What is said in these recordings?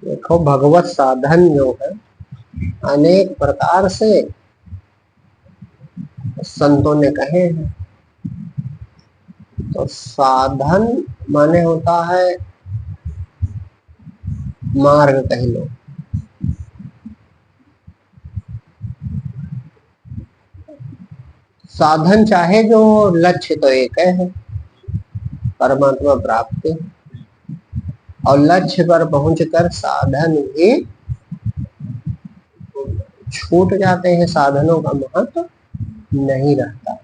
देखो भगवत साधन जो है अनेक प्रकार से संतों ने कहे हैं। तो साधन माने होता है मार्ग कह लो। साधन चाहे जो लक्ष्य तो एक है परमात्मा प्राप्ति, और लक्ष्य पर पहुंचकर साधन भी छूट जाते हैं, साधनों का महत्व नहीं रहता।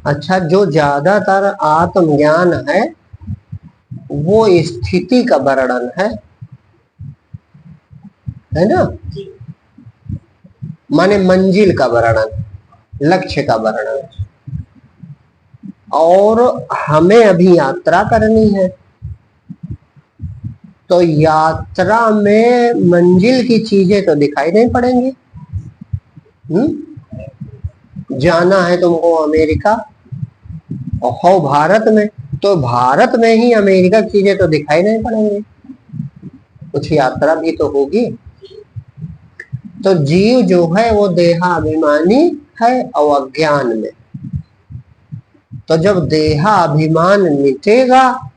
अच्छा, जो ज्यादातर आत्मज्ञान है वो स्थिति का वर्णन है ना, माने मंजिल का वर्णन, लक्ष्य का वर्णन। और हमें अभी यात्रा करनी है, तो यात्रा में मंजिल की चीजें तो दिखाई नहीं पड़ेंगी। जाना है तुमको अमेरिका और हो भारत में, तो भारत में ही अमेरिका की चीजें तो दिखाई नहीं पड़ेंगी, कुछ यात्रा भी तो होगी। तो जीव जो है वो देहाभिमानी है और अज्ञान में। तो जब देहाभिमान मिटेगा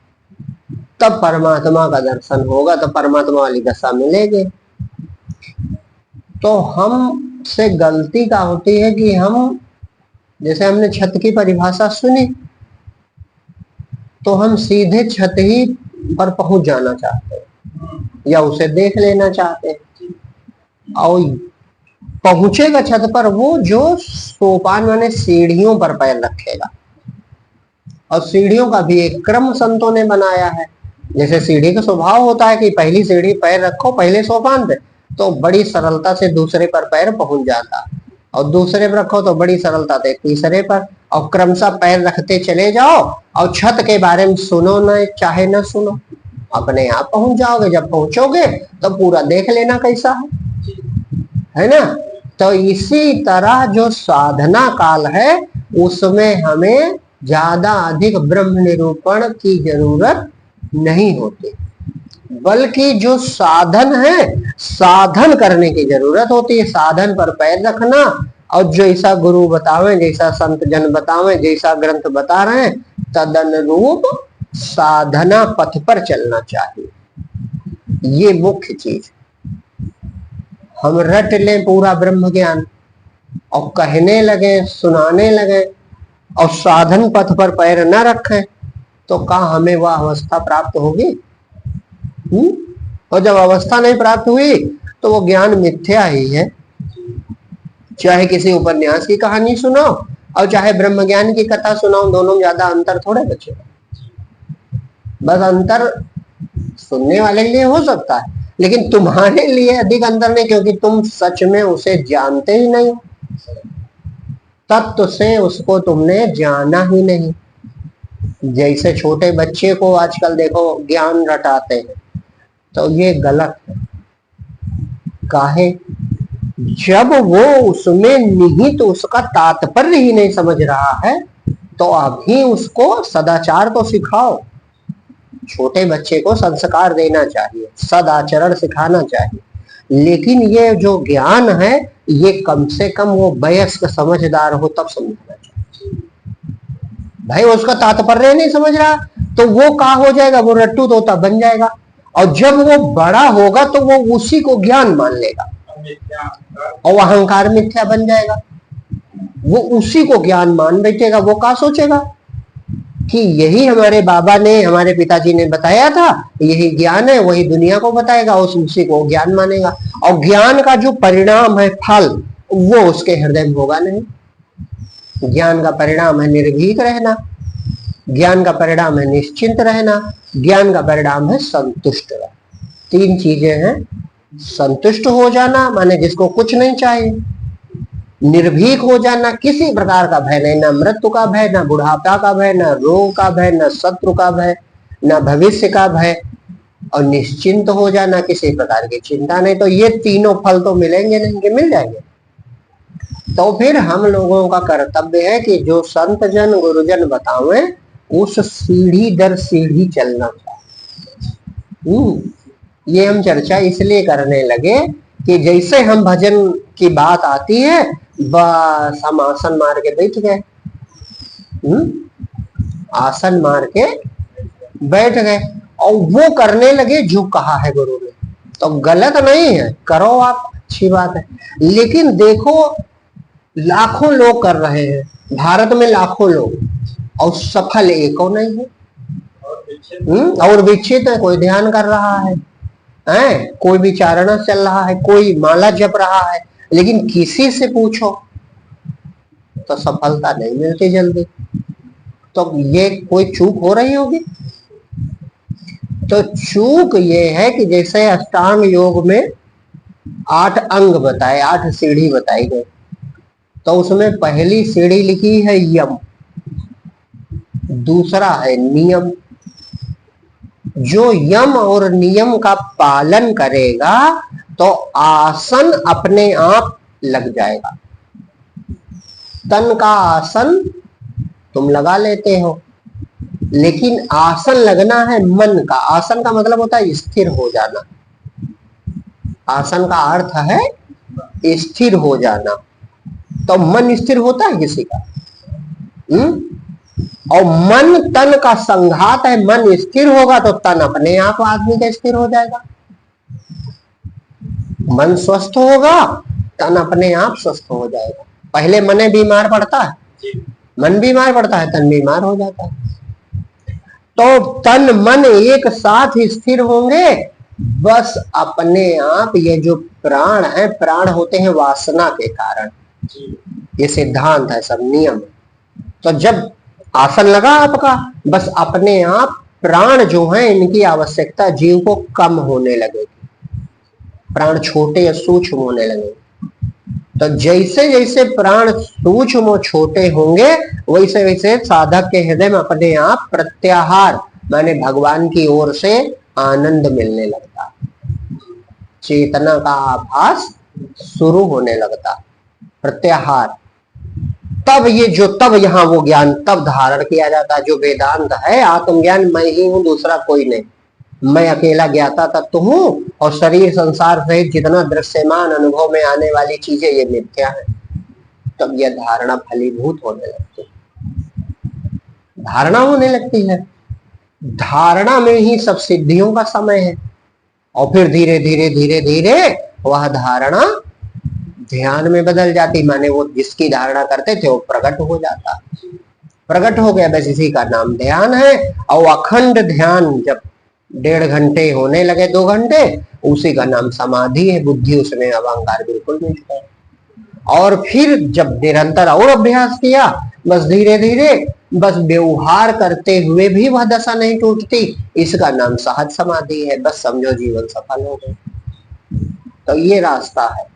तब परमात्मा का दर्शन होगा, तो परमात्मा वाली दशा मिलेगी। तो हम से गलती का होती है कि हम, जैसे हमने छत की परिभाषा सुनी तो हम सीधे छत ही पर पहुंच जाना चाहते हैं या उसे देख लेना चाहते हैं। और पहुंचेगा छत पर वो जो सोपान माने सीढ़ियों पर पैर रखेगा, और सीढ़ियों का भी एक क्रम संतों ने बनाया है। जैसे सीढ़ी का स्वभाव होता है कि पहली सीढ़ी पैर रखो पहले सोपान पे, तो बड़ी सरलता से दूसरे पर पैर पहुंच जाता, और दूसरे पर रखो तो बड़ी सरलता से तीसरे पर, और क्रमशः पैर रखते चले जाओ। और छत के बारे में सुनो न चाहे न सुनो, अपने आप पहुंच जाओगे। जब पहुंचोगे तो पूरा देख लेना कैसा है ना। तो इसी तरह जो साधना काल है उसमें हमें ज्यादा अधिक ब्रह्म निरूपण की जरूरत नहीं होती, बल्कि जो साधन है साधन करने की जरूरत होती है। साधन पर पैर रखना, और जैसा गुरु बतावे, जैसा संत जन बतावे, जैसा ग्रंथ बता रहे हैं तदनुरूप साधना पथ पर चलना चाहिए। ये मुख्य चीज। हम रट लें पूरा ब्रह्म ज्ञान और कहने लगे सुनाने लगे और साधन पथ पर पैर न रखें तो कहाँ हमें वह अवस्था प्राप्त होगी। और जब अवस्था नहीं प्राप्त हुई तो वो ज्ञान मिथ्या ही है। चाहे किसी उपन्यास की कहानी सुनाओ और चाहे ब्रह्म ज्ञान की कथा सुनाओ, दोनों में ज्यादा अंतर थोड़े बचेगा। बस अंतर सुनने वाले के लिए हो सकता है, लेकिन तुम्हारे लिए अधिक अंतर नहीं, क्योंकि तुम सच में उसे जानते ही नहीं, तत्व से उसको तुमने जाना ही नहीं। जैसे छोटे बच्चे को आजकल देखो ज्ञान रटाते हैं, तो ये गलत है। काहे? जब वो उसमें निहित उसका तात्पर्य ही नहीं समझ रहा है तो अभी उसको सदाचार तो सिखाओ। छोटे बच्चे को संस्कार देना चाहिए, सदाचरण सिखाना चाहिए, लेकिन ये जो ज्ञान है ये कम से कम वो वयस्क समझदार हो तब समझना चाहिए। भाई उसका तात्पर्य नहीं समझ रहा तो वो क्या हो जाएगा, वो रट्टू तोता बन जाएगा, और जब वो बड़ा होगा तो वो उसी को ज्ञान मान लेगा और अहंकार मिथ्या बन जाएगा। वो उसी को ज्ञान मान बैठेगा। वो क्या सोचेगा कि यही हमारे बाबा ने, हमारे पिताजी ने बताया था, यही ज्ञान है, वही दुनिया को बताएगा, उसी को ज्ञान मानेगा। और ज्ञान का जो परिणाम है फल, वो उसके हृदय में होगा नहीं। ज्ञान का परिणाम है निर्भीक रहना, ज्ञान का परिणाम है निश्चिंत रहना, ज्ञान का परिणाम है संतुष्ट रहना। तीन चीजें हैं। संतुष्ट हो जाना माने जिसको कुछ नहीं चाहिए, निर्भीक हो जाना, किसी प्रकार का भय नहीं, ना मृत्यु का भय, ना बुढ़ापा का भय, ना रोग का भय, ना शत्रु का भय, ना भविष्य का भय, और निश्चिंत हो जाना, किसी प्रकार की चिंता नहीं। तो ये तीनों फल तो मिलेंगे नहीं कि मिल जाएंगे। तो फिर हम लोगों का कर्तव्य है कि जो संत जन गुरुजन बतावे उस सीढ़ी दर सीढ़ी चलना चाहिए। ये हम चर्चा इसलिए करने लगे कि जैसे हम भजन की बात आती है बस हम आसन मार के बैठ गए। आसन मार के बैठ गए और वो करने लगे जो कहा है गुरु ने। तो गलत नहीं है, करो आप, अच्छी बात है। लेकिन देखो लाखों लोग कर रहे हैं, भारत में लाखों लोग, और सफल एको नहीं है। और विक्षित है, कोई ध्यान कर रहा है, कोई विचारणा चल रहा है, कोई माला जप रहा है, लेकिन किसी से पूछो तो सफलता नहीं मिलती जल्दी। तो ये कोई चूक हो रही होगी। तो चूक ये है कि जैसे अष्टांग योग में 8 अंग बताए, 8 सीढ़ी बताई गई, तो उसमें पहली सीढ़ी लिखी है यम, दूसरा है नियम। जो यम और नियम का पालन करेगा तो आसन अपने आप लग जाएगा। तन का आसन तुम लगा लेते हो, लेकिन आसन लगना है मन का। आसन का मतलब होता है स्थिर हो जाना। आसन का अर्थ है स्थिर हो जाना। तो मन स्थिर होता है किसी का? और मन तन का संघात है। मन स्थिर होगा तो तन अपने आप आदमी का स्थिर हो जाएगा। मन स्वस्थ होगा, तन अपने आप स्वस्थ हो जाएगा। पहले मन बीमार पड़ता है, मन बीमार पड़ता है, तन बीमार हो जाता है। तो तन मन एक साथ स्थिर होंगे, बस अपने आप। ये जो प्राण है, प्राण होते हैं वासना के कारण। ये सिद्धांत है, सब नियम। तो जब आसन लगा आपका, बस अपने आप प्राण जो है इनकी आवश्यकता जीव को कम होने लगेगी, प्राण छोटे या सूक्ष्म होने लगेंगे। तो जैसे जैसे प्राण सूक्ष्म और छोटे होंगे, वैसे वैसे साधक के हृदय में अपने आप प्रत्याहार माने भगवान की ओर से आनंद मिलने लगता, चेतना का आभास शुरू होने लगता, प्रत्याहार। तब ये जो तब यहाँ वो ज्ञान तब धारण किया जाता है जो वेदांत है। आत्मज्ञान मैं ही हूं, दूसरा कोई नहीं। मैं अकेला ज्ञाता तत्व हूं और शरीर संसार सहित जितना दृश्यमान अनुभव में आने वाली चीजें ये मिथ्या है। तब यह धारणा फलीभूत होने लगती है, धारणा होने लगती है। धारणा में ही सब सिद्धियों का समय है। और फिर धीरे धीरे धीरे धीरे वह धारणा ध्यान में बदल जाती, माने वो जिसकी धारणा करते थे वो प्रकट हो जाता, प्रकट हो गया, बस इसी का नाम ध्यान है। और अखंड ध्यान जब 1.5 घंटे होने लगे, 2 घंटे, उसी का नाम समाधि है। बुद्धि उसमें अहंकार बिल्कुल मिट गया। और फिर जब निरंतर और अभ्यास किया, बस धीरे धीरे, बस व्यवहार करते हुए भी वह दशा नहीं टूटती, इसका नाम सहज समाधि है। बस समझो जीवन सफल हो गया। तो ये रास्ता है।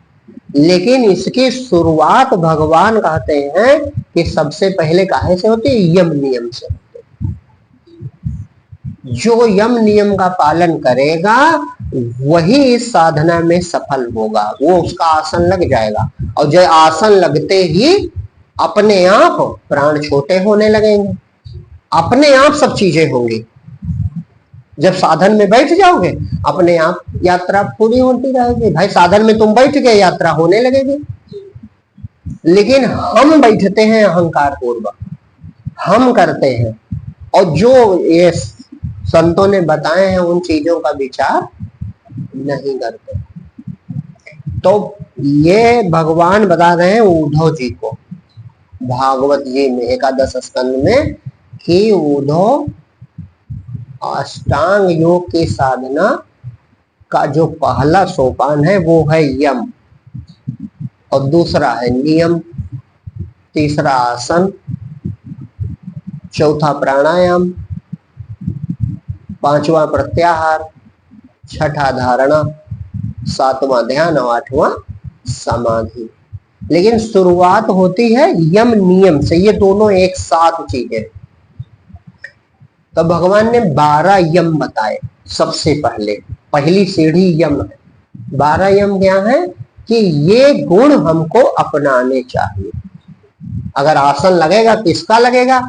लेकिन इसकी शुरुआत भगवान कहते हैं कि सबसे पहले काहे से होती है? यम नियम से होती है। जो यम नियम का पालन करेगा वही इस साधना में सफल होगा, वो उसका आसन लग जाएगा। और जो आसन लगते ही अपने आप प्राण छोटे होने लगेंगे, अपने आप सब चीजें होंगी। जब साधन में बैठ जाओगे अपने आप यात्रा पूरी होती रहेगी। भाई साधन में तुम बैठ गए, यात्रा होने लगेगी। लेकिन हम बैठते हैं अहंकार पूर्वक, हम करते हैं, और जो ये संतों ने बताए हैं उन चीजों का विचार नहीं करते। तो ये भगवान बता रहे हैं उद्धव जी को भागवत जी में 11 स्कंद में कि उद्धव अष्टांग योग की साधना का जो पहला सोपान है वो है यम, और दूसरा है नियम, तीसरा आसन, चौथा प्राणायाम, पांचवा प्रत्याहार, छठा धारणा, सातवां ध्यान और आठवां समाधि। लेकिन शुरुआत होती है यम नियम से। ये दोनों एक साथ चीजें। तो भगवान ने 12 यम बताए। सबसे पहले पहली सीढ़ी यम है। 12 यम क्या है कि ये गुण हमको अपनाने चाहिए। अगर आसन लगेगा किसका लगेगा?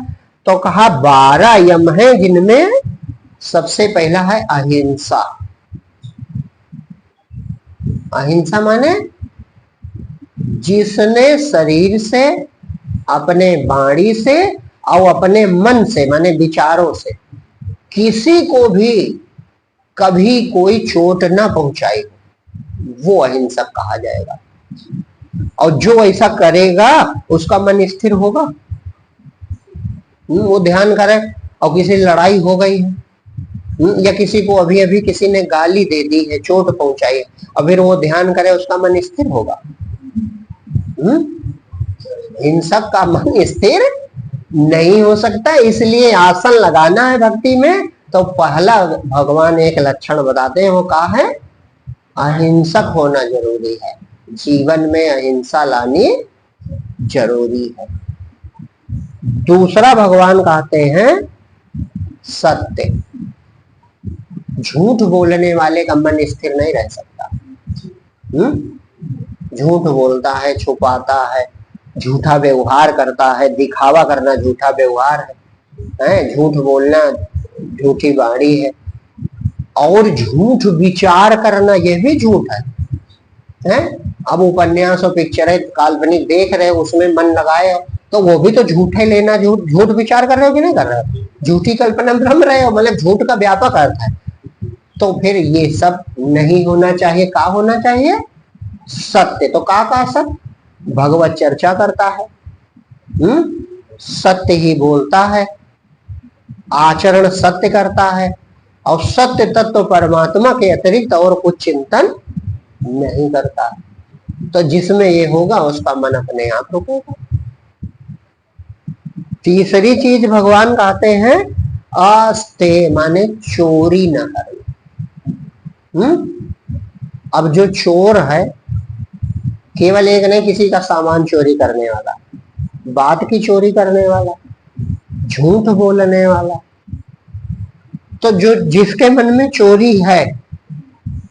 तो कहा 12 यम है, जिनमें सबसे पहला है अहिंसा। अहिंसा माने जिसने शरीर से, अपने वाणी से और अपने मन से माने विचारों से किसी को भी कभी कोई चोट ना पहुंचाई, वो अहिंसक कहा जाएगा। और जो ऐसा करेगा उसका मन स्थिर होगा। वो ध्यान करे और किसी लड़ाई हो गई है, या किसी को अभी अभी किसी ने गाली दे दी है, चोट पहुंचाई है, और फिर वो ध्यान करे, उसका मन स्थिर होगा? हिंसक का मन स्थिर नहीं हो सकता। इसलिए आसन लगाना है भक्ति में तो पहला भगवान एक लक्षण बताते हैं, वो क्या है? अहिंसक होना जरूरी है। जीवन में अहिंसा लानी जरूरी है। दूसरा भगवान कहते हैं सत्य। झूठ बोलने वाले का मन स्थिर नहीं रह सकता। झूठ बोलता है, छुपाता है, झूठा व्यवहार करता है। दिखावा करना झूठा व्यवहार है, झूठ बोलना झूठी वाणी है। और झूठ विचार करना यह भी झूठ है? अब उपन्यास और पिक्चरें काल्पनिक देख रहे हो, उसमें मन लगाए हो तो वो भी तो झूठे लेना, झूठ विचार कर रहे हो कि नहीं कर रहे हो? झूठी कल्पना भ्रम रहे हो, मतलब झूठ का व्यापक अर्थ है। तो फिर ये सब नहीं होना चाहिए। क्या होना चाहिए? सत्य। तो का सत्य? भगवत चर्चा करता है, सत्य ही बोलता है, आचरण सत्य करता है, और सत्य तत्व परमात्मा के अतिरिक्त और कुछ चिंतन नहीं करता। तो जिसमें ये होगा उसका मन अपने आप रुकेगा। तीसरी चीज भगवान कहते हैं आस्ते, माने चोरी न करना। अब जो चोर है केवल एक नहीं, किसी का सामान चोरी करने वाला, बात की चोरी करने वाला, झूठ बोलने वाला, तो जो जिसके मन में चोरी है,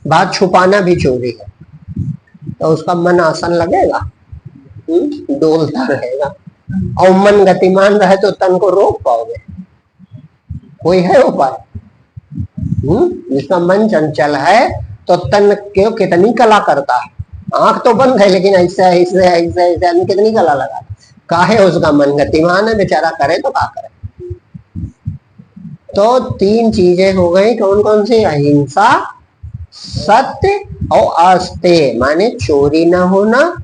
बात छुपाना भी चोरी है, तो उसका मन आसन लगेगा? डोलता रहेगा। और मन गतिमान रहे तो तन को रोक पाओगे? कोई है उपाय? जिसका मन चंचल है तो तन क्यों कितनी कला करता है। आंख तो बंद है लेकिन ऐसे ऐसे ऐसे ऐसे कितनी कला लगा। काहे? उसका मन गतिमान है, बेचारा करे तो क्या करे। तो तीन चीजें हो गई, कौन कौन सी? अहिंसा, सत्य और आस्ते, माने चोरी ना होना,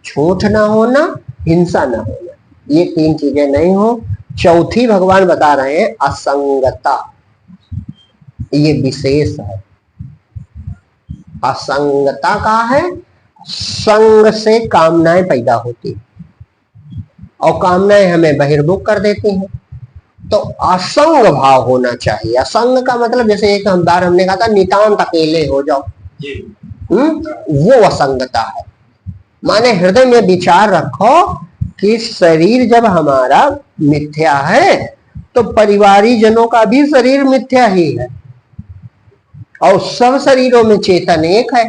झूठ ना होना, हिंसा ना होना। ये तीन चीजें नहीं हो। चौथी भगवान बता रहे हैं असंगता। ये विशेष है। असंगता का है, संग से कामनाएं पैदा होती और कामनाएं हमें बहिर्मुख कर देती हैं। तो असंग भाव होना चाहिए। असंग का मतलब जैसे एक बार हमने कहा था नितांत अकेले हो जाओ, वो असंगता है। माने हृदय में विचार रखो कि शरीर जब हमारा मिथ्या है तो परिवारी जनों का भी शरीर मिथ्या ही है, और सब शरीरों में चेतन एक है।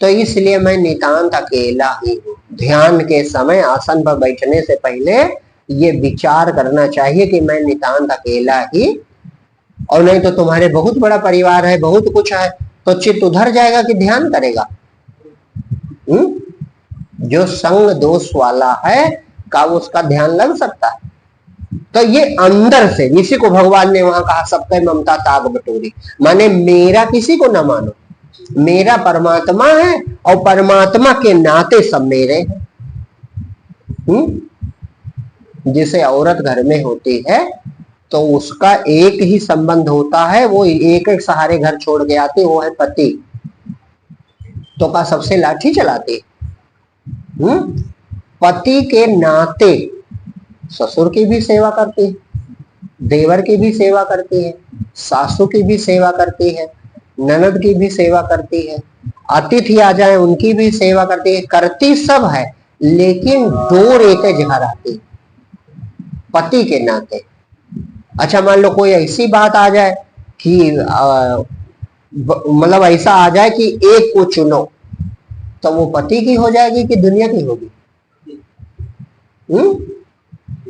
तो इसलिए मैं नितांत अकेला ही हूँ। ध्यान के समय आसन पर बैठने से पहले ये विचार करना चाहिए कि मैं नितांत अकेला ही, और नहीं तो तुम्हारे बहुत बड़ा परिवार है, बहुत कुछ है, तो चित्त उधर जाएगा कि ध्यान करेगा। जो संग दोष वाला है का उसका ध्यान लग सकता है। तो ये अंदर से, इसी को भगवान ने वहां कहा सबके ममता ताग बटोरी। माने मेरा किसी को ना मानो, मेरा परमात्मा है और परमात्मा के नाते सब मेरे हैं। जिसे औरत घर में होती है तो उसका एक ही संबंध होता है, वो एक एक सहारे घर छोड़ के आती, वो है पति। तो का सबसे लाठी चलाती? पति के नाते ससुर की भी सेवा करती है, देवर की भी सेवा करती है, सासू की भी सेवा करती है, ननद की भी सेवा करती है, अतिथि आ जाए उनकी भी सेवा करती है, करती सब है, लेकिन दो रेते जगह आती पति के नाते। अच्छा मान लो कोई ऐसी बात आ जाए कि मतलब ऐसा आ जाए कि एक को चुनो, तो वो पति की हो जाएगी कि दुनिया की होगी?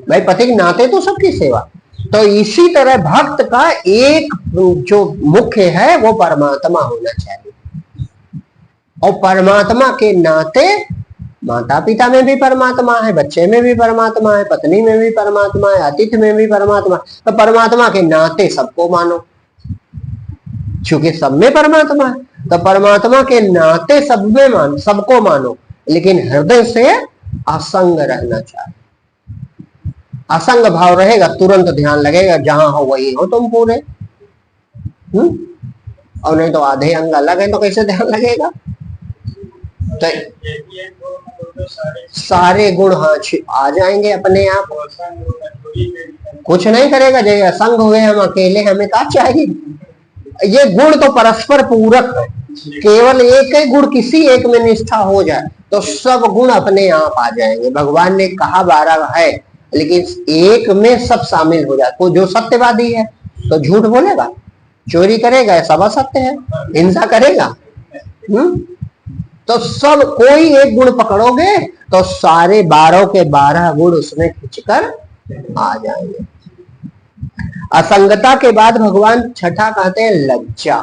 भाई पति के नाते तो सबकी सेवा। तो इसी तरह भक्त का एक जो मुख्य है वो परमात्मा होना चाहिए। और परमात्मा के नाते माता पिता में भी परमात्मा है, बच्चे में भी परमात्मा है, पत्नी में भी परमात्मा है, अतिथि में भी परमात्मा। तो परमात्मा के नाते सबको मानो, क्योंकि सब में परमात्मा है। तो परमात्मा के नाते सब में मानो, सबको मानो, लेकिन हृदय से असंग रहना चाहिए। असंग भाव रहेगा तुरंत ध्यान लगेगा, जहां हो वही हो तुम पूरे। और नहीं तो आधे अंग अलग है तो कैसे ध्यान लगेगा। तो सारे गुण हाँ आ जाएंगे अपने आप, कुछ नहीं करेगा। जय असंग हुए हम अकेले, हमें क्या चाहिए। ये गुण तो परस्पर पूरक है, केवल एक ही गुण किसी एक में निष्ठा हो जाए तो सब गुण अपने आप आ जाएंगे। भगवान ने कहा 12 है, लेकिन एक में सब शामिल हो जाए। तो जो सत्यवादी है तो झूठ बोलेगा, चोरी करेगा, सब असत्य है, हिंसा करेगा। तो सब कोई एक गुण पकड़ोगे तो सारे 12 के 12 गुण उसमें खिंचकर आ जाएंगे। असंगता के बाद भगवान छठा कहते हैं लज्जा।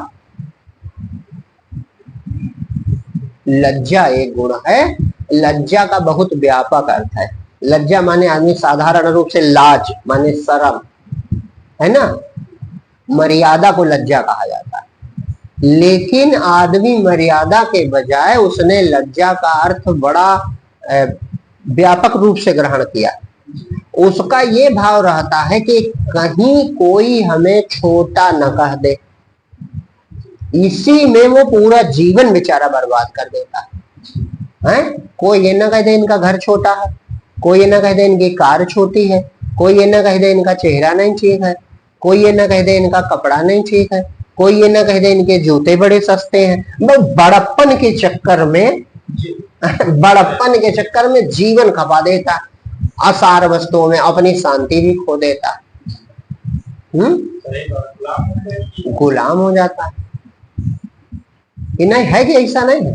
लज्जा एक गुण है। लज्जा का बहुत व्यापक अर्थ है। लज्जा माने आदमी साधारण रूप से लाज माने शर्म है ना, मर्यादा को लज्जा कहा जाता है। लेकिन आदमी मर्यादा के बजाय उसने लज्जा का अर्थ बड़ा व्यापक रूप से ग्रहण किया। उसका ये भाव रहता है कि कहीं कोई हमें छोटा न कह दे, इसी में वो पूरा जीवन बेचारा बर्बाद कर देता है। कोई ये ना कह दे इनका घर छोटा है, कोई ये ना कह दे इनकी कार छोटी है, कोई ये ना कह दे इनका चेहरा नहीं ठीक है, कोई ये ना कह दे इनका कपड़ा नहीं ठीक है, कोई ये ना कह दे इनके जूते बड़े सस्ते हैं। बड़प्पन के चक्कर में बड़प्पन के चक्कर में जीवन खपा देता, असार वस्तुओं में अपनी शांति भी खो देता, गुलाम हो जाता है। कि नहीं है कि ऐसा नहीं है।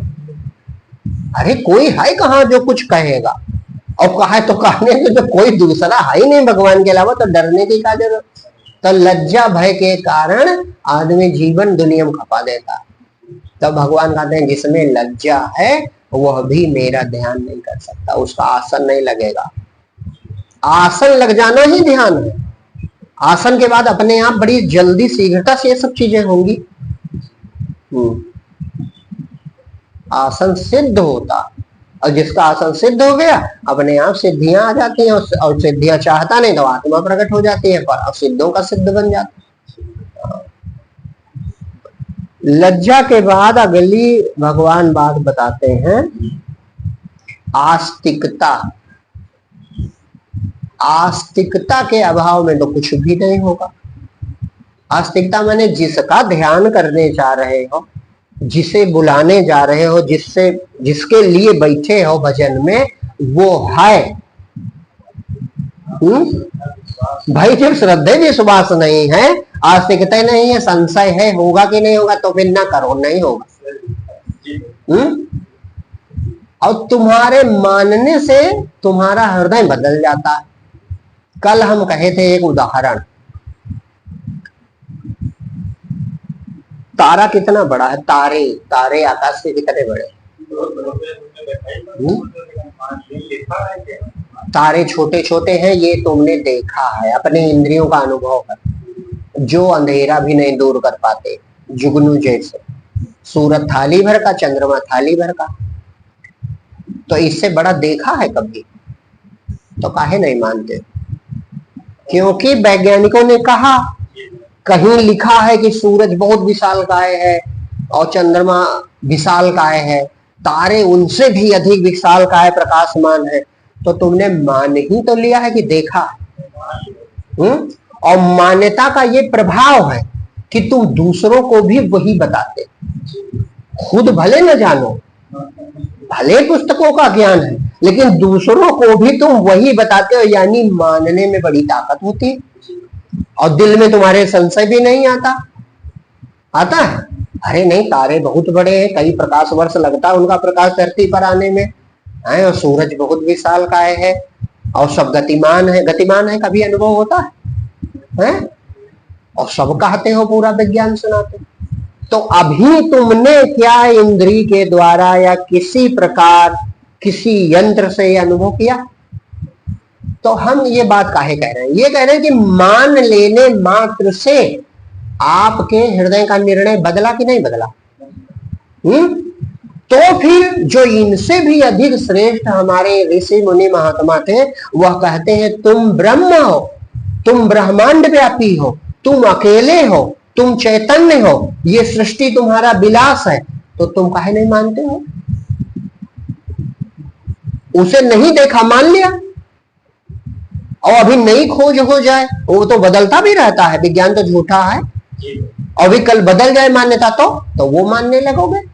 अरे कोई है कहाँ जो कुछ कहेगा, और कहा तो कहने से तो कोई दूसरा है ही नहीं भगवान के अलावा, तो डरने की क्या जरूरत। तो लज्जा भय के कारण आदमी जीवन दुनिया में खपा देता। तो भगवान कहते हैं जिसमें लज्जा है वह भी मेरा ध्यान नहीं कर सकता, उसका आसन नहीं लगेगा। आसन लग जाना ही ध्यान है। आसन के बाद अपने आप बड़ी जल्दी शीघ्रता से ये सब चीजें होंगी। आसन सिद्ध होता, और जिसका आसन सिद्ध हो गया अपने आप सिद्धियां आ जाती हैं, और सिद्धियां चाहता नहीं तो आत्मा प्रकट हो जाती है, पर सिद्धों का सिद्ध बन जाता। लज्जा के बाद अगली भगवान बात बताते हैं आस्तिकता। आस्तिकता के अभाव में तो कुछ भी नहीं होगा। आस्तिकता माने जिसका ध्यान करने जा रहे हो, जिसे बुलाने जा रहे हो, जिसके लिए बैठे हो भजन में, वो है। भाई जब श्रद्धे विश्वास नहीं है, आस्तिकता नहीं है, संशय है होगा कि नहीं होगा, तो फिर ना करो, नहीं होगा। और तुम्हारे मानने से तुम्हारा हृदय बदल जाता है। कल हम कहे थे एक उदाहरण, तारा कितना बड़ा है, तारे तारे आकाश से कितने बड़े। तारे छोटे छोटे हैं, ये तुमने देखा है, अपने इंद्रियों का अनुभव है। जो अंधेरा भी नहीं दूर कर पाते, जुगनू जैसे। सूरज थाली भर का, चंद्रमा थाली भर का, तो इससे बड़ा देखा है कभी? तो काहे नहीं मानते? क्योंकि वैज्ञानिकों ने कहा, कहीं लिखा है कि सूरज बहुत विशालकाय है और चंद्रमा विशालकाय है, तारे उनसे भी अधिक विशालकाय प्रकाशमान है, तो तुमने मान ही तो लिया है कि देखा। और मान्यता का ये प्रभाव है कि तुम दूसरों को भी वही बताते, खुद भले न जानो, भले पुस्तकों का ज्ञान है, लेकिन दूसरों को भी तुम वही बताते हो, यानी मानने में बड़ी ताकत होती है। और दिल में तुम्हारे संशय भी नहीं आता है। अरे नहीं, तारे बहुत बड़े हैं, कई प्रकाश वर्ष लगता है उनका प्रकाश धरती पर आने में है, और सूरज बहुत विशालकाय है, और सब गतिमान है, कभी अनुभव होता है? और सब कहते हो, पूरा विज्ञान सुनाते। तो अभी तुमने क्या इंद्री के द्वारा या किसी प्रकार किसी यंत्र से अनुभव किया? तो हम ये बात काहे कह रहे हैं? ये कह रहे हैं कि मान लेने मात्र से आपके हृदय का निर्णय बदला कि नहीं बदला? तो फिर जो इनसे भी अधिक श्रेष्ठ हमारे ऋषि मुनि महात्मा थे, वह कहते हैं तुम ब्रह्म हो, तुम ब्रह्मांड व्यापी हो, तुम अकेले हो, तुम चैतन्य हो, ये सृष्टि तुम्हारा विलास है। तो तुम काहे नहीं मानते हो? उसे नहीं देखा, मान लिया, और अभी नई खोज हो जाए, वो तो बदलता भी रहता है, विज्ञान तो झूठा है, अभी कल बदल जाए मान्यता तो वो मानने लगोगे।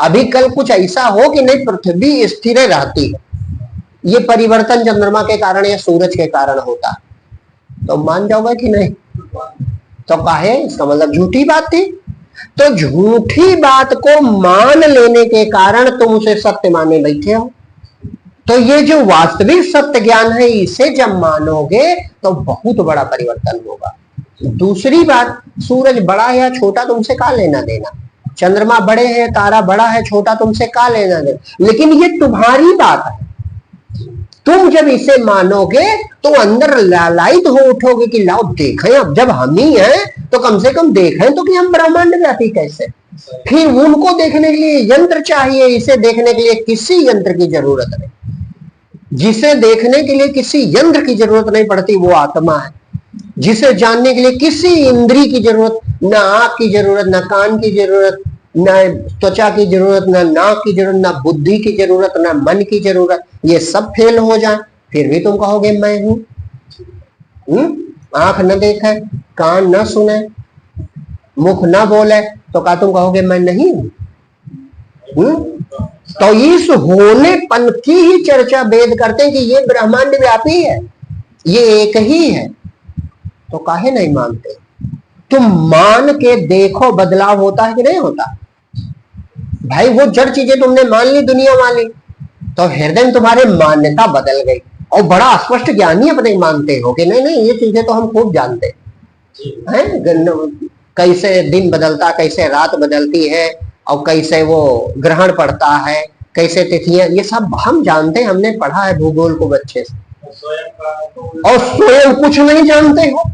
अभी कल कुछ ऐसा हो कि नहीं पृथ्वी स्थिर रहती है, ये परिवर्तन चंद्रमा के कारण या सूरज के कारण होता है, तो मान जाओगे कि नहीं? तो काहे? इसका मतलब झूठी बात थी। तो झूठी बात को मान लेने के कारण तुम उसे सत्य माने बैठे हो। तो ये जो वास्तविक सत्य ज्ञान है, इसे जब मानोगे तो बहुत बड़ा परिवर्तन होगा। दूसरी बात, सूरज बड़ा या छोटा तुमसे का लेना देना, चंद्रमा बड़े हैं, तारा बड़ा है छोटा, तुमसे का लेना देना, लेकिन ये तुम्हारी बात है। तुम जब इसे मानोगे तो अंदर लालायित हो उठोगे कि लाओ देखें, अब जब हम ही हैं तो कम से कम देखें तो कि हम ब्रह्मांड व्यापी कैसे। फिर उनको देखने के लिए यंत्र चाहिए, इसे देखने के लिए किसी यंत्र की जरूरत नहीं। जिसे देखने के लिए किसी यंत्र की जरूरत नहीं पड़ती वो आत्मा है। जिसे जानने के लिए किसी इंद्री की जरूरत, ना आंख की जरूरत, ना कान की जरूरत, ना त्वचा की जरूरत, ना नाक की जरूरत, ना बुद्धि की जरूरत, ना मन की जरूरत, ये सब फेल हो जाए फिर भी तुम कहोगे मैं हूं। आंख न देखे, कान न सुने, मुख न बोले, तो क्या तुम कहोगे मैं नहीं हूं? तो इस होनेपन की ही चर्चा वेद करते हैं कि ये ब्रह्मांड व्यापी है, ये एक ही है। तो काहे नहीं मानते? तुम मान के देखो, बदलाव होता है कि नहीं होता? भाई वो जड़ चीजें तुमने मान ली, दुनिया वाली, तो हृदय में तुम्हारे मान्यता बदल गई और बड़ा स्पष्ट ज्ञानी अपने मानते हो कि नहीं नहीं ये चीजें तो हम खूब जानते हैं। कैसे दिन बदलता, कैसे रात बदलती है, और कैसे वो ग्रहण पड़ता है, कैसे तिथियां, ये सब हम जानते हैं, हमने पढ़ा है भूगोल को बच्चे से। और स्वयं कुछ नहीं जानते हो,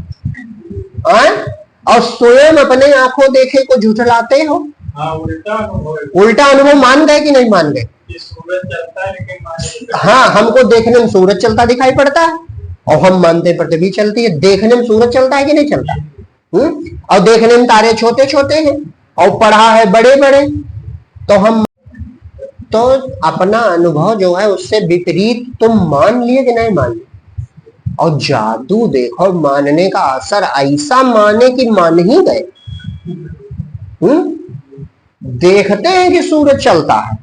और स्वयं अपने आंखों देखे को झुठलाते हो। उल्टा अनुभव मान गए कि नहीं मान गए? हाँ, हमको देखने में सूरज चलता दिखाई पड़ता है और हम मानते पृथ्वी चलती है। देखने में सूरज चलता है कि नहीं चलता? और देखने में तारे छोटे छोटे हैं और पढ़ा है बड़े बड़े, तो हम तो अपना अनुभव जो है उससे विपरीत तुम मान लिए कि नहीं मान लिए? और जादू देखो, मानने का असर ऐसा माने कि मान ही गए। देखते हैं कि सूरज चलता है,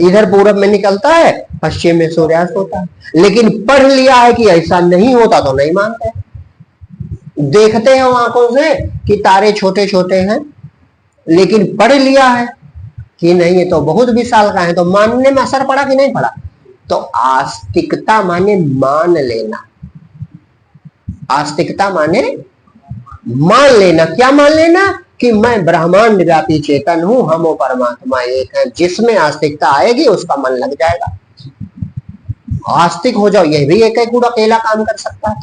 इधर पूरब में निकलता है, पश्चिम में सूर्यास्त होता है, लेकिन पढ़ लिया है कि ऐसा नहीं होता तो नहीं मानते। देखते हैं आंखों से कि तारे छोटे छोटे हैं, लेकिन पढ़ लिया है कि नहीं ये तो बहुत विशाल का है, तो मानने में असर पड़ा कि नहीं पड़ा? तो आस्तिकता माने मान लेना, आस्तिकता माने मान लेना। क्या मान लेना? कि मैं ब्रह्मांड व्यापी चेतन हूं, हम वो परमात्मा एक है। जिसमें आस्तिकता आएगी उसका मन लग जाएगा, आस्तिक हो जाओ। यह भी एक गुण अकेला काम कर सकता है।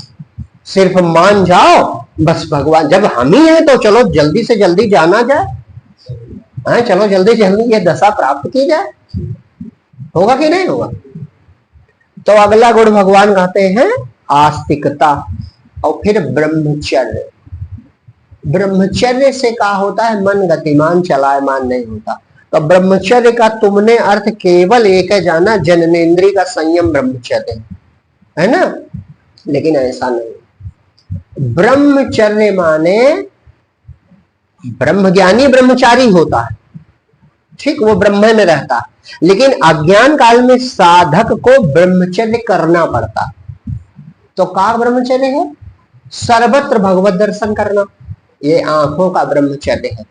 सिर्फ मान जाओ बस, भगवान जब हम ही हैं तो चलो जल्दी से जल्दी जाना जाए, चलो जल्दी जल्दी ये दशा प्राप्त की जाए, होगा कि नहीं होगा? तो अगला गुण भगवान कहते हैं आस्तिकता। और फिर ब्रह्मचर्य। ब्रह्मचर्य से क्या होता है? मन गतिमान चलायमान नहीं होता। तो ब्रह्मचर्य का तुमने अर्थ केवल एक है जाना, जननेन्द्रिय का संयम ब्रह्मचर्य है ना, लेकिन ऐसा नहीं। ब्रह्मचर्य माने ब्रह्मज्ञानी ब्रह्मचारी होता है, ठीक, वो ब्रह्म में रहता है, लेकिन अज्ञान काल में साधक को ब्रह्मचर्य करना पड़ता। तो का ब्रह्मचर्य है? सर्वत्र भगवत दर्शन करना, ये आंखों का ब्रह्मचर्य है।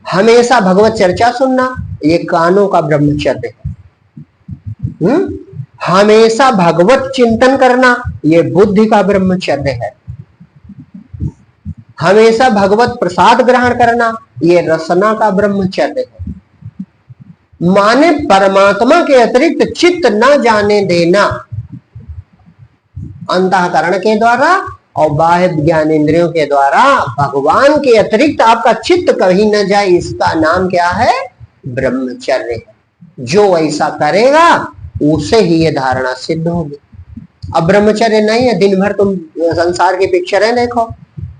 हमेशा भगवत चर्चा सुनना, ये कानों का ब्रह्मचर्य है। हमेशा भगवत चिंतन करना, ये बुद्धि का ब्रह्मचर्य है। हमेशा भगवत प्रसाद ग्रहण करना, ये रसना का ब्रह्मचर्य है। माने परमात्मा के अतिरिक्त चित्त न जाने देना अंतःकरण के द्वारा और बाह्य ज्ञान इंद्रियों के द्वारा। भगवान के अतिरिक्त आपका चित्त कहीं न जाए, इसका नाम क्या है? ब्रह्मचर्य है। जो ऐसा करेगा उसे ही ये धारणा सिद्ध होगी। अब ब्रह्मचर्य नहीं है, दिन भर तुम संसार की पिक्चरें देखो,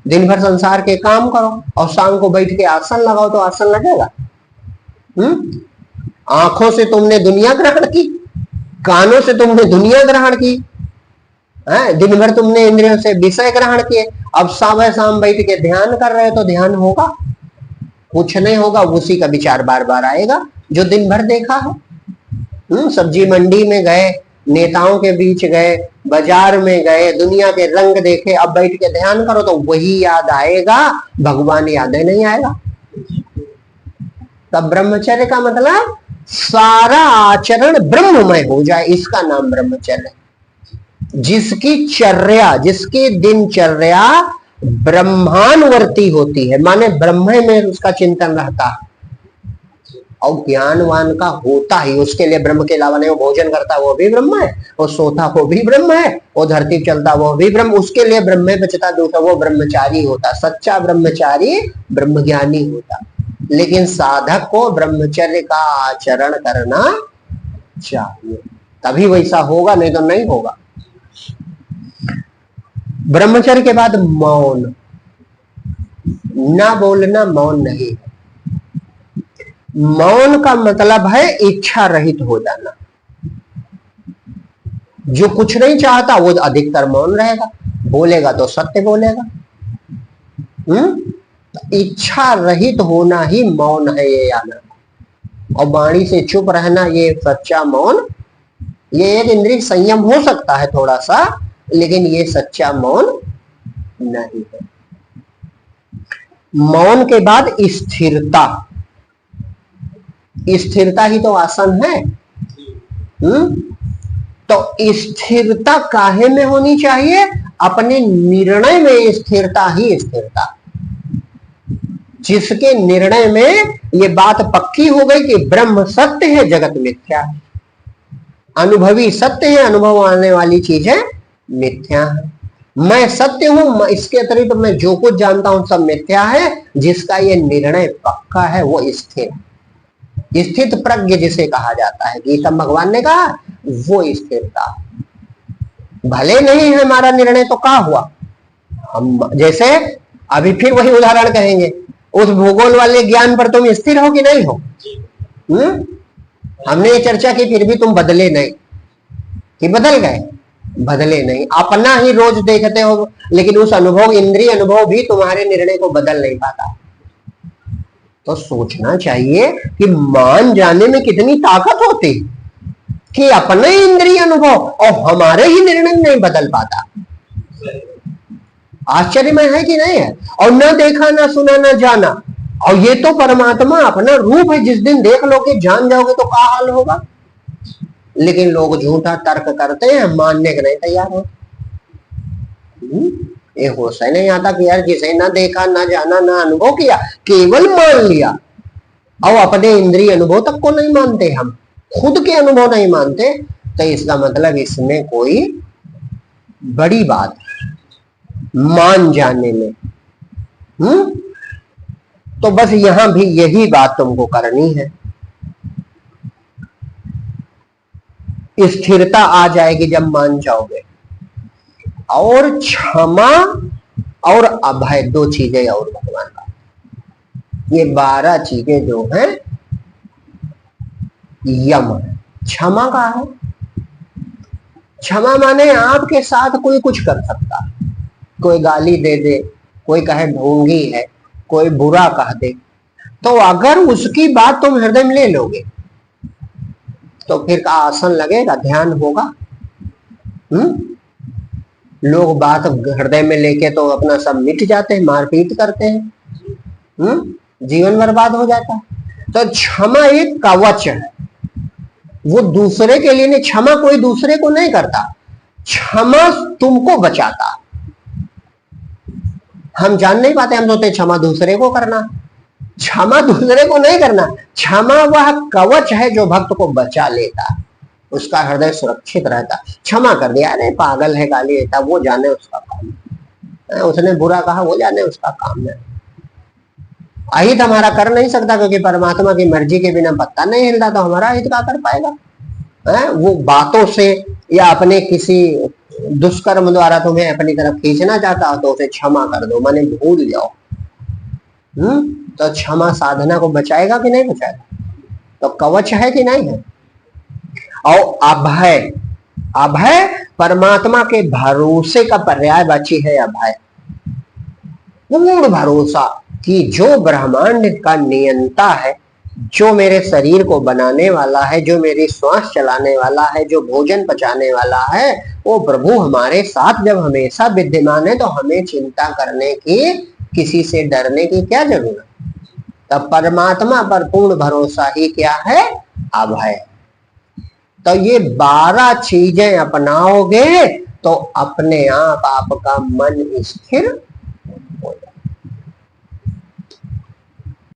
दिन भर संसार के काम करो और शाम को बैठ के आसन लगाओ तो आसन लगेगा? आंखों से तुमने दुनिया ग्रहण की, कानों से तुमने दुनिया ग्रहण की, दिन भर तुमने इंद्रियों से विषय ग्रहण किए, अब सुबह शाम बैठ के ध्यान कर रहे हो तो ध्यान होगा? कुछ नहीं होगा। उसी का विचार बार बार आएगा जो दिन भर देखा है। सब्जी मंडी में गए, नेताओं के बीच गए, बाजार में गए, दुनिया के रंग देखे, अब बैठ के ध्यान करो तो वही याद आएगा, भगवान याद नहीं आएगा। तब ब्रह्मचर्य का मतलब सारा आचरण ब्रह्ममय हो जाए, इसका नाम ब्रह्मचर्य। जिसकी चर्या, जिसकी दिनचर्या ब्रह्मानुवर्ती होती है, माने ब्रह्म में उसका चिंतन रहता है और ज्ञानवान का होता ही, उसके लिए ब्रह्म के अलावा नहीं। वो भोजन करता वो भी ब्रह्म है, वो सोता वो भी ब्रह्म है, वो धरती चलता वो भी ब्रह्म, उसके लिए ब्रह्म में बचता दूसरा, वो ब्रह्मचारी होता। सच्चा ब्रह्मचारी ब्रह्मज्ञानी होता। लेकिन साधक को ब्रह्मचर्य का आचरण करना चाहिए, तभी वैसा होगा, नहीं तो नहीं होगा। ब्रह्मचर्य के बाद मौन, ना बोलना मौन नहीं है। मौन का मतलब है इच्छा रहित हो जाना। जो कुछ नहीं चाहता वो अधिकतर मौन रहेगा, बोलेगा तो सत्य बोलेगा। इच्छा रहित होना ही मौन है, ये याद रखो। और वाणी से चुप रहना ये सच्चा मौन। ये एक इंद्रिय संयम हो सकता है थोड़ा सा, लेकिन ये सच्चा मौन नहीं है। मौन के बाद स्थिरता, स्थिरता ही तो आसन है। तो स्थिरता काहे में होनी चाहिए? अपने निर्णय में स्थिरता ही स्थिरता। जिसके निर्णय में ये बात पक्की हो गई कि ब्रह्म सत्य है, जगत मिथ्या है, अनुभवी सत्य है, अनुभव आने वाली चीजें मिथ्या है, मैं सत्य हूं, इसके अतिरिक्त मैं जो कुछ जानता हूं सब मिथ्या है। जिसका ये निर्णय पक्का है वो स्थिर, स्थित प्रज्ञ जिसे कहा जाता है, गीता भगवान ने कहा वो स्थिरता। भले नहीं है हमारा निर्णय तो क्या हुआ? हम जैसे अभी फिर वही उदाहरण कहेंगे, उस भूगोल वाले ज्ञान पर तुम स्थिर हो कि नहीं हो? हमने ये चर्चा की, फिर भी तुम बदले नहीं कि बदल गए? बदले नहीं। अपना ही रोज देखते हो, लेकिन उस अनुभव, इंद्रिय अनुभव भी तुम्हारे निर्णय को बदल नहीं पाता। तो सोचना चाहिए कि मान जाने में कितनी ताकत होती कि अपने इंद्रिय अनुभव और हमारे ही निर्णय नहीं बदल पाता। आश्चर्यमय है कि नहीं है? और न देखा, न सुना, न जाना, और ये तो परमात्मा अपना रूप है। जिस दिन देख लोगे, जान जाओगे तो क्या हाल होगा? लेकिन लोग झूठा तर्क करते हैं, मानने के नहीं तैयार हो। ये होश ही नहीं आता कि यार जिसे ना देखा, ना जाना, ना अनुभव किया, केवल मान लिया। और अपने इंद्रिय अनुभव तक को नहीं मानते, हम खुद के अनुभव नहीं मानते, तो इसका मतलब इसमें कोई बड़ी बात मान जाने में। तो बस यहां भी यही बात तुमको करनी है। स्थिरता आ जाएगी जब मान जाओगे। और क्षमा और अभय, दो चीजें और भगवान का, ये 12 चीजें जो हैं यम है। क्षमा का है, क्षमा माने आपके साथ कोई कुछ कर सकता, कोई गाली दे दे, कोई कहे ढोंगी है, कोई बुरा कह दे, तो अगर उसकी बात तुम हृदय में ले लोगे तो फिर का आसन लगेगा, ध्यान होगा। लोग बात हृदय में लेके तो अपना सब मिट जाते हैं, मारपीट करते हैं, जीवन बर्बाद हो जाता है। तो क्षमा एक कवच है, वो दूसरे के लिए नहीं। क्षमा कोई दूसरे को नहीं करता, क्षमा तुमको बचाता। हम जान नहीं पाते, हम सोचते क्षमा दूसरे को करना। क्षमा दूसरे को नहीं करना, क्षमा वह कवच है जो भक्त को बचा लेता, उसका हृदय सुरक्षित रहता। क्षमा कर दिया, अरे पागल है, गाली देता, वो जाने उसका काम, उसने बुरा कहा, वो जाने उसका काम है। अहित हमारा कर नहीं सकता, क्योंकि परमात्मा की मर्जी के बिना पत्ता नहीं हिलता, तो हमारा हित क्या कर पाएगा। वो बातों से या अपने किसी दुष्कर्म द्वारा तुम्हें अपनी तरफ खींचना चाहता हो तो उसे क्षमा कर दो, माने भूल जाओ। तो क्षमा साधना को बचाएगा कि नहीं बचाएगा? तो कवच है कि नहीं है? और अभय, अभय परमात्मा के भरोसे का पर्यायवाची है। अभय पूर्ण भरोसा कि जो ब्रह्मांड का नियंता है, जो मेरे शरीर को बनाने वाला है, जो मेरी श्वास चलाने वाला है, जो भोजन पचाने वाला है, वो प्रभु हमारे साथ जब हमेशा विद्यमान है, तो हमें चिंता करने की, किसी से डरने की क्या जरूरत। तब परमात्मा पर पूर्ण भरोसा ही क्या है? अभय। तो ये 12 चीजें अपनाओगे तो अपने आप आपका मन स्थिर